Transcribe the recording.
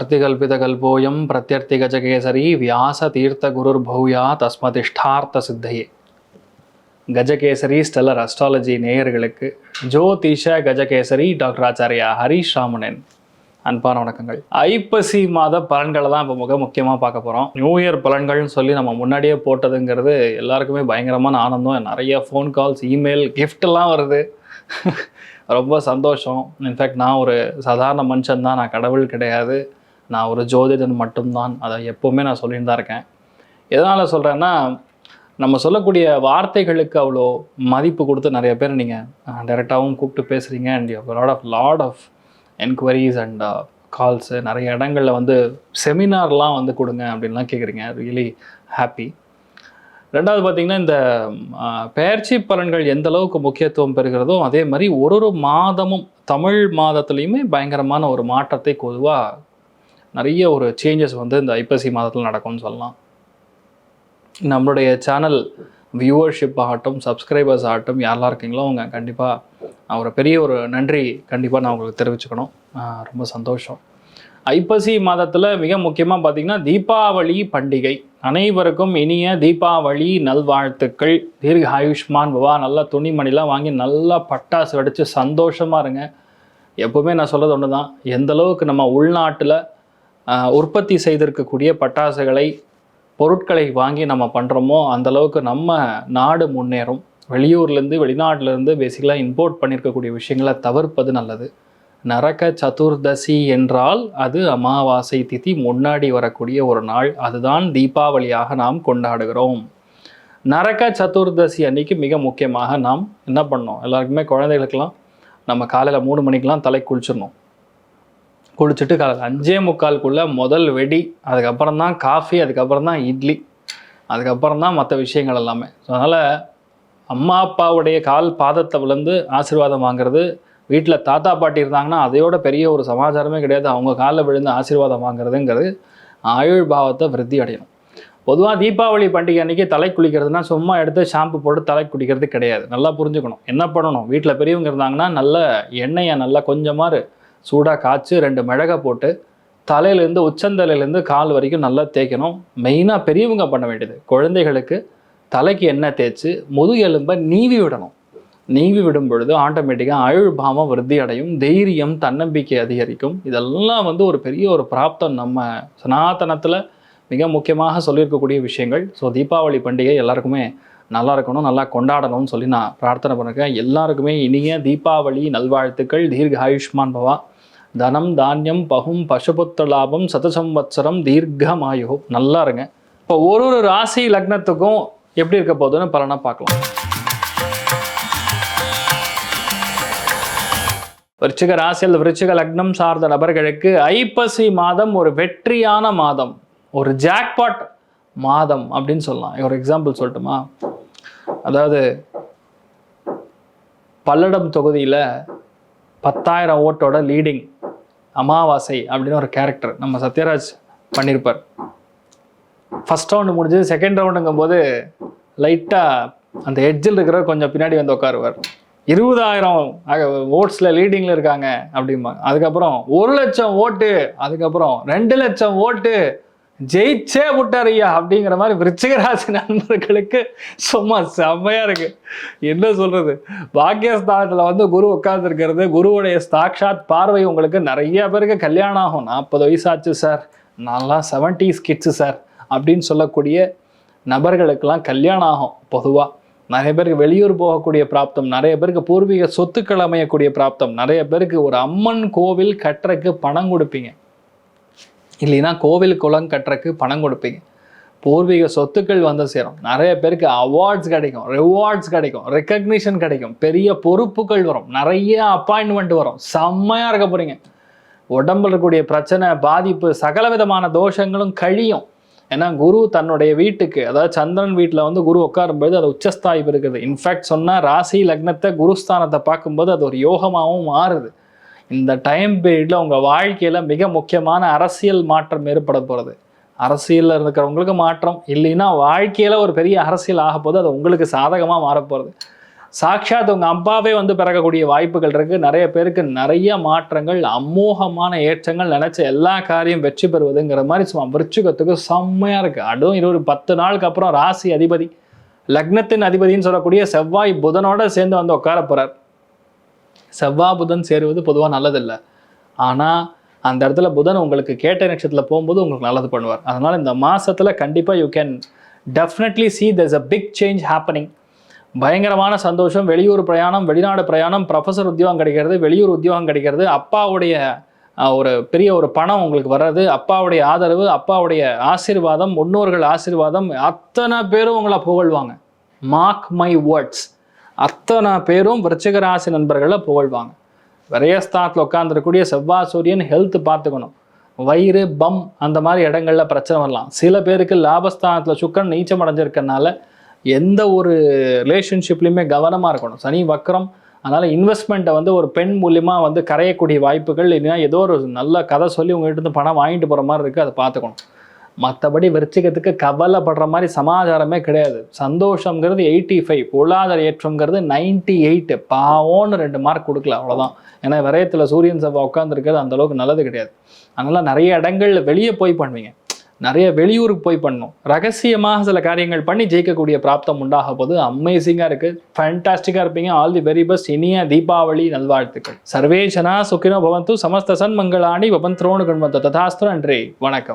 अर्तिकल्पितकल्पोऽयं प्रत्यर्थिगजकेसरी व्यासतीर्थगुरुर्भूया तस्मदिष्टार्थसिद्धये. Gajakesari stellar astrology நேயர்களுக்கு ஜோதிஷ Gajakesari doctor Acharya Harish ராமனின் அன்பான வணக்கங்கள். ஐப்பசி மாத பலன்களை தான் இப்போ முக்கியமாக பார்க்க போகிறோம். நியூ இயர் பலன்கள்னு சொல்லி நம்ம முன்னாடியே போட்டதுங்கிறது எல்லாருக்குமே பயங்கரமான ஆனந்தம். நிறைய ஃபோன் கால்ஸ், இமெயில், கிஃப்டெல்லாம் வருது. ரொம்ப சந்தோஷம். இன்ஃபேக்ட் நான் ஒரு சாதாரண மனுஷன் தான், நான் கடவுள் கிடையாது, நான் ஒரு ஜோதிடன் மட்டும்தான். அதை எப்போவுமே நான் சொல்லிட்டு தான் இருக்கேன். எதனால் சொல்கிறேன்னா, நம்ம சொல்லக்கூடிய வார்த்தைகளுக்கு அவ்வளோ மதிப்பு கொடுத்து நிறைய பேர் நீங்கள் டைரெக்டாகவும் கூப்பிட்டு பேசுகிறீங்க. And lot of enquiries and calls, நிறைய இடங்களில் வந்து செமினார்லாம் வந்து கொடுங்க அப்படின்லாம் கேட்குறீங்க. Really happy. ரெண்டாவது பார்த்திங்கன்னா, இந்த பெயர்ச்சி பலன்கள் எந்த அளவுக்கு முக்கியத்துவம் பெறுகிறதோ அதே மாதிரி ஒரு மாதமும் தமிழ் மாதத்துலேயுமே பயங்கரமான ஒரு மாற்றத்தை பொதுவாக நிறைய ஒரு சேஞ்சஸ் வந்து இந்த ஐப்பசி மாதத்தில் நடக்கும்னு சொல்லலாம். நம்மளுடைய சேனல் வியூவர்ஷிப் ஆகட்டும், சப்ஸ்கிரைபர்ஸ் ஆகட்டும், யாரெல்லாம் இருக்கீங்களோ அவங்க கண்டிப்பாக ஒரு பெரிய ஒரு நன்றி கண்டிப்பாக நான் உங்களுக்கு தெரிவிச்சுக்கணும். ரொம்ப சந்தோஷம். ஐப்பசி மாதத்தில் மிக முக்கியமாக பார்த்திங்கன்னா தீபாவளி பண்டிகை. அனைவருக்கும் இனிய தீபாவளி நல்வாழ்த்துக்கள். தீர்க்க ஆயுஷ்மான் பவா. நல்லா துணிமணிலாம் வாங்கி நல்லா பட்டாசு வெடித்து சந்தோஷமாக இருங்க. எப்போவுமே நான் சொல்கிறது ஒன்று தான், எந்தளவுக்கு நம்ம உள்நாட்டில் உற்பத்தி செய்திருக்கக்கூடிய பட்டாசுகளை, பொருட்களை வாங்கி நம்ம பண்ணுறோமோ அந்தளவுக்கு நம்ம நாடு முன்னேறும். வெளியூர்லேருந்து, வெளிநாட்டிலேருந்து பேசிக்கலாக இம்போர்ட் பண்ணியிருக்கக்கூடிய விஷயங்களை தவிர்ப்பது நல்லது. நரக சதுர்தசி என்றால் அது அமாவாசை திதி முன்னாடி வரக்கூடிய ஒரு நாள். அதுதான் தீபாவளியாக நாம் கொண்டாடுகிறோம். நரக சதுர்தசி அன்னைக்கு மிக முக்கியமாக நாம் என்ன பண்ணோம், எல்லாருக்குமே குழந்தைகளுக்கெல்லாம் நம்ம காலையில் 3 மணிக்கெலாம் தலை குளிச்சிடணும். குளிச்சுட்டு காலையில் 5:45 முதல் வெடி, அதுக்கப்புறம் தான் காஃபி, அதுக்கப்புறம் தான் இட்லி, அதுக்கப்புறம் தான் மற்ற விஷயங்கள் எல்லாமே. ஸோ அதனால் அம்மா அப்பாவுடைய கால் பாதத்தை விழுந்து ஆசீர்வாதம் வாங்குறது, வீட்டில் தாத்தா பாட்டி இருந்தாங்கன்னா அதையோட பெரிய ஒரு சமாச்சாரமே கிடையாது. அவங்க காலில் விழுந்து ஆசீர்வாதம் வாங்குறதுங்கிறது ஆயுள் பாவத்தை விருத்தி அடையணும். பொதுவாக தீபாவளி பண்டிகை அன்றைக்கி தலை குளிக்கிறதுனா சும்மா எடுத்து ஷாம்பு போட்டு தலை குளிக்கிறது கிடையாது. நல்லா புரிஞ்சுக்கணும். என்ன பண்ணணும், வீட்டில் பெரியவங்க இருந்தாங்கன்னா நல்ல எண்ணெயை நல்லா கொஞ்சமாக சூடாக காய்ச்சி 2 மிளகை போட்டு தலையிலேருந்து உச்சந்தலையிலேருந்து கால் வரைக்கும் நல்லா தேய்க்கணும். மெயினாக பெரியவங்க பண்ண வேண்டியது, குழந்தைகளுக்கு தலைக்கு எண்ணெய் தேய்ச்சி முதுகெலும்பை நீவி விடணும். நீவி விடும் பொழுது ஆட்டோமேட்டிக்காக ஆயுள் பாவம் விருத்தி அடையும், தைரியம், தன்னம்பிக்கை அதிகரிக்கும். இதெல்லாம் வந்து ஒரு பெரிய ஒரு பிராப்தம் நம்ம சனாதனத்தில் மிக முக்கியமாக சொல்லியிருக்கக்கூடிய விஷயங்கள். ஸோ தீபாவளி பண்டிகை எல்லாருக்குமே நல்லா இருக்கணும், நல்லா கொண்டாடணும்னு சொல்லி நான் பிரார்த்தனை பண்ணிருக்கேன். எல்லாருக்குமே இனிய தீபாவளி நல்வாழ்த்துக்கள். தீர்க்க ஆயுஷ்மான் பவா. தனம் தானியம் பகும் பசுபுத்திர லாபம் சதசம்வத்சரம் தீர்க்கமாயு. நல்லா இருங்க. இப்போ ஒரு ராசி லக்னத்துக்கும் எப்படி இருக்க போகுதுன்னு பலனா பார்க்கலாம். விருச்சிக ராசியில் விருச்சிக லக்னம் சார்ந்த நபர்களுக்கு ஐப்பசி மாதம் ஒரு வெற்றியான மாதம், ஒரு ஜாக்பாட் மாதம் அப்படின்னு சொல்லலாம். ஒரு எக்ஸாம்பிள் சொல்லட்டுமா? அதாவது பல்லடம் தொகுதியில் 10,000 ஓட்டோட லீடிங் அமாவாசை அப்படின்னு ஒரு கேரக்டர் நம்ம சத்யராஜ் பண்ணியிருப்பார். ஃபர்ஸ்ட் ரவுண்டு முடிஞ்சது, செகண்ட் ரவுண்டுங்கும் போது லைட்டாக அந்த எட்ஜில் இருக்கிற கொஞ்சம் பின்னாடி வந்து உட்காருவார். 20,000 ஓட்ஸில் லீடிங்கில் இருக்காங்க அப்படிம்பாங்க. அதுக்கப்புறம் 1,00,000 ஓட்டு, அதுக்கப்புறம் 2,00,000 ஓட்டு, ஜெயிச்சே விட்டார் ஐயா அப்படிங்கிற மாதிரி விருச்சிகராசி நண்பர்களுக்கு சும்மா செம்மையாக இருக்குது. என்ன சொல்கிறது, பாக்கியஸ்தானத்தில் வந்து குரு உட்கார்ந்துருக்கிறது, குருவுடைய சாக்ஷாத் பார்வை உங்களுக்கு. நிறைய பேருக்கு கல்யாணம் ஆகும். 40 வயசாச்சு சார், நான்லாம் 70s கிட்ஸு சார் அப்படின்னு சொல்லக்கூடிய நபர்களுக்கெல்லாம் கல்யாணம் ஆகும். பொதுவாக நிறைய பேருக்கு வெளியூர் போகக்கூடிய பிராப்தம், நிறைய பேருக்கு பூர்வீக சொத்துக்கள் அமையக்கூடிய பிராப்தம், நிறைய பேருக்கு ஒரு அம்மன் கோவில் கட்டுறக்கு பணம் கொடுப்பீங்க, இல்லைன்னா கோவில் குளம் கட்டுறக்கு பணம் கொடுப்பீங்க, பூர்வீக சொத்துக்கள் வந்து சேரும். நிறைய பேருக்கு அவார்ட்ஸ் கிடைக்கும், ரிவார்ட்ஸ் கிடைக்கும், ரெக்கக்னிஷன் கிடைக்கும், பெரிய பொறுப்புகள் வரும், நிறைய அப்பாயின்மெண்ட் வரும். செம்மையாக இருக்க போகிறீங்க. உடம்புல இருக்கக்கூடிய பிரச்சனை, பாதிப்பு, சகல விதமான தோஷங்களும் கழியும். ஏன்னா குரு தன்னுடைய வீட்டுக்கு, அதாவது சந்திரன் வீட்டில் வந்து குரு உட்காரும்போது அது உச்சஸ்தாய் இருக்குது. இன்ஃபேக்ட் சொன்னால் ராசி லக்னத்தை குருஸ்தானத்தை பார்க்கும்போது அது ஒரு யோகமாகவும் மாறுது. இந்த டைம் பீரியடில் உங்கள் வாழ்க்கையில் மிக முக்கியமான அரசியல் மாற்றம் ஏற்பட போகிறது. அரசியலில் இருக்கிறவங்களுக்கு மாற்றம், இல்லைன்னா வாழ்க்கையில் ஒரு பெரிய அரசியல் ஆக போது அது உங்களுக்கு சாதகமாக மாறப்போகிறது. சாட்சாத் உங்கள் அப்பாவே வந்து பிறக்கக்கூடிய வாய்ப்புகள் இருக்குது. நிறைய பேருக்கு நிறைய மாற்றங்கள், அமோகமான ஏற்றங்கள், நினச்ச எல்லா காரியம் வெற்றி பெறுவதுங்கிற மாதிரி சும்மா விருச்சிகத்துக்கு செம்மையாக இருக்குது. அதுவும் 10 நாளுக்கு அப்புறம் ராசி அதிபதி, லக்னத்தின் அதிபதினு சொல்லக்கூடிய செவ்வாய் புதனோட சேர்ந்து வந்து உட்கார போகிறார். செவ்வாய் புதன் சேருவது பொதுவாக நல்லதில்லை. ஆனால் அந்த இடத்துல புதன் உங்களுக்கு கேட்ட நட்சத்திரத்தில் போகும்போது உங்களுக்கு நல்லது பண்ணுவார். அதனால் இந்த மாதத்தில் கண்டிப்பாக you can definitely see there's a big change happening. பயங்கரமான சந்தோஷம், வெளியூர் பிரயாணம், வெளிநாடு பிரயாணம், ப்ரொஃபஸர் உத்தியோகம் கிடைக்கிறது, வெளியூர் உத்தியோகம் கிடைக்கிறது, அப்பாவுடைய ஒரு பெரிய ஒரு பணம் உங்களுக்கு வர்றது, அப்பாவுடைய ஆதரவு, அப்பாவுடைய ஆசீர்வாதம், முன்னோர்கள் ஆசீர்வாதம், அத்தனை பேரும் உங்களை புகழ்வாங்க. மார்க் மை வேர்ட்ஸ், அத்தனை பேரும் விருச்சிக ராசி நண்பர்களை புகழ்வாங்க. விரயஸ்தானத்தில் உட்காந்துருக்கக்கூடிய செவ்வாய் சூரியன் ஹெல்த் பார்த்துக்கணும். வயிறு, பம் அந்த மாதிரி இடங்கள்ல பிரச்சனை வரலாம். சில பேருக்கு லாபஸ்தானத்தில் சுக்கரன் நீச்சம் அடைஞ்சிருக்கனால எந்த ஒரு ரிலேஷன்ஷிப்லையுமே கவனமாக இருக்கணும். சனி வக்கரம், அதனால் இன்வெஸ்ட்மெண்ட்டை வந்து ஒரு பெண் மூலியமாக வந்து கரையக்கூடிய வாய்ப்புகள், இல்லைன்னா ஏதோ ஒரு நல்ல கதை சொல்லி உங்கள்கிட்ட இருந்து பணம் வாங்கிட்டு போகிற மாதிரி இருக்குது, அதை பார்த்துக்கணும். மற்றபடி விருச்சிகத்துக்கு கவலைப்படுற மாதிரி சமாச்சாரமே கிடையாது. சந்தோஷங்கிறது 85, பொருளாதார ஏற்றங்கிறது 98. பாவோன்னு 2 மார்க் கொடுக்கல, அவ்வளோதான். ஏன்னா விரயத்தில் சூரியன் செவ்வாய் உட்காந்துருக்கிறது அந்தளவுக்கு நல்லது கிடையாது. அதனால் நிறைய இடங்களில் வெளியே போய் பண்ணுவீங்க, நிறைய வெளியூருக்கு போய் பண்ணணும், ரகசியமாக சில காரியங்கள் பண்ணி ஜெயிக்கக்கூடிய பிராப்தம் உண்டாக போது அமேசிங்காக இருக்குது. ஃபேண்டாஸ்டிக்காக இருப்பீங்க. All the very best. இனிய தீபாவளி நல்வாழ்த்துக்கள். சர்வே ஜனா சுகினோ பவந்து, சமஸ்த சன்மங்களாணி பவந்த்ரோணு குண்வந்த ததாஸ்து. நன்றி, வணக்கம்.